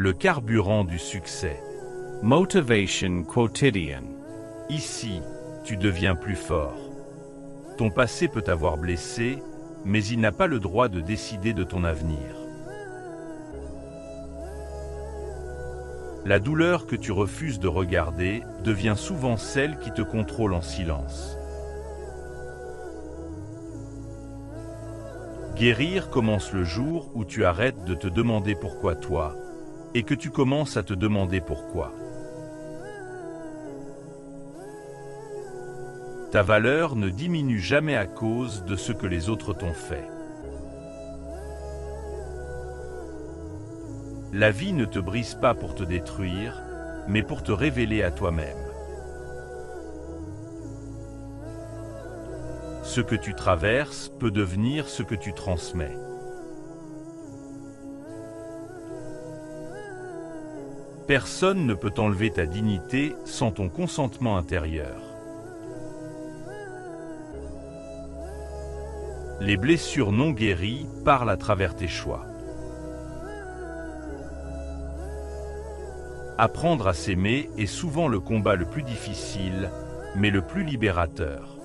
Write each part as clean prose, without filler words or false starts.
Le carburant du succès. Motivation quotidian. Ici, tu deviens plus fort. Ton passé peut t'avoir blessé, mais il n'a pas le droit de décider de ton avenir. La douleur que tu refuses de regarder devient souvent celle qui te contrôle en silence. Guérir commence le jour où tu arrêtes de te demander pourquoi toi, et que tu commences à te demander pourquoi. Ta valeur ne diminue jamais à cause de ce que les autres t'ont fait. La vie ne te brise pas pour te détruire, mais pour te révéler à toi-même. Ce que tu traverses peut devenir ce que tu transmets. Personne ne peut t'enlever ta dignité sans ton consentement intérieur. Les blessures non guéries parlent à travers tes choix. Apprendre à s'aimer est souvent le combat le plus difficile, mais le plus libérateur.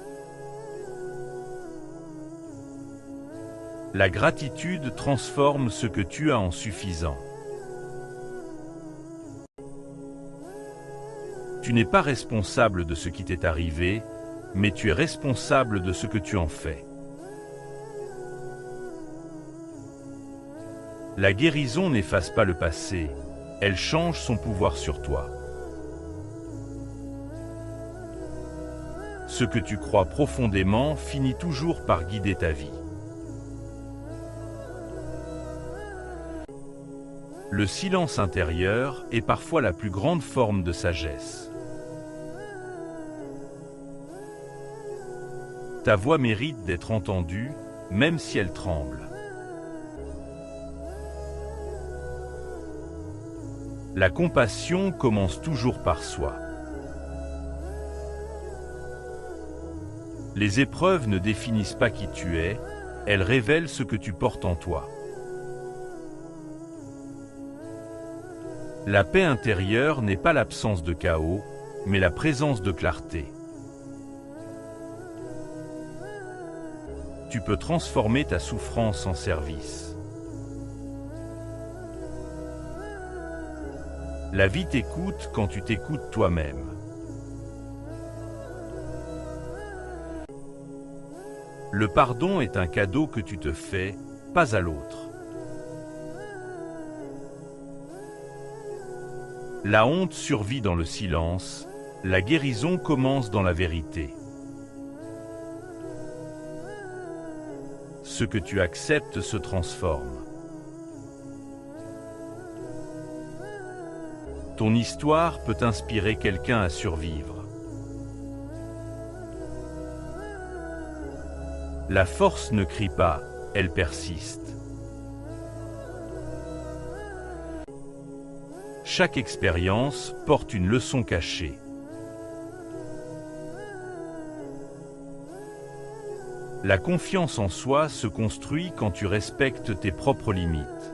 La gratitude transforme ce que tu as en suffisant. Tu n'es pas responsable de ce qui t'est arrivé, mais tu es responsable de ce que tu en fais. La guérison n'efface pas le passé, elle change son pouvoir sur toi. Ce que tu crois profondément finit toujours par guider ta vie. Le silence intérieur est parfois la plus grande forme de sagesse. Ta voix mérite d'être entendue, même si elle tremble. La compassion commence toujours par soi. Les épreuves ne définissent pas qui tu es, elles révèlent ce que tu portes en toi. La paix intérieure n'est pas l'absence de chaos, mais la présence de clarté. Tu peux transformer ta souffrance en service. La vie t'écoute quand tu t'écoutes toi-même. Le pardon est un cadeau que tu te fais, pas à l'autre. La honte survit dans le silence, la guérison commence dans la vérité. Ce que tu acceptes se transforme. Ton histoire peut inspirer quelqu'un à survivre. La force ne crie pas, elle persiste. Chaque expérience porte une leçon cachée. La confiance en soi se construit quand tu respectes tes propres limites.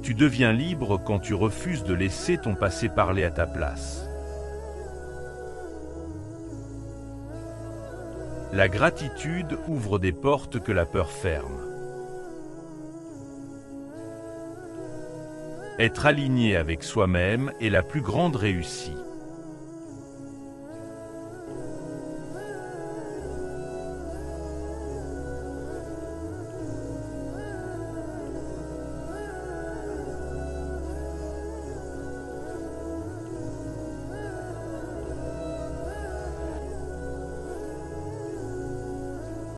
Tu deviens libre quand tu refuses de laisser ton passé parler à ta place. La gratitude ouvre des portes que la peur ferme. Être aligné avec soi-même est la plus grande réussite.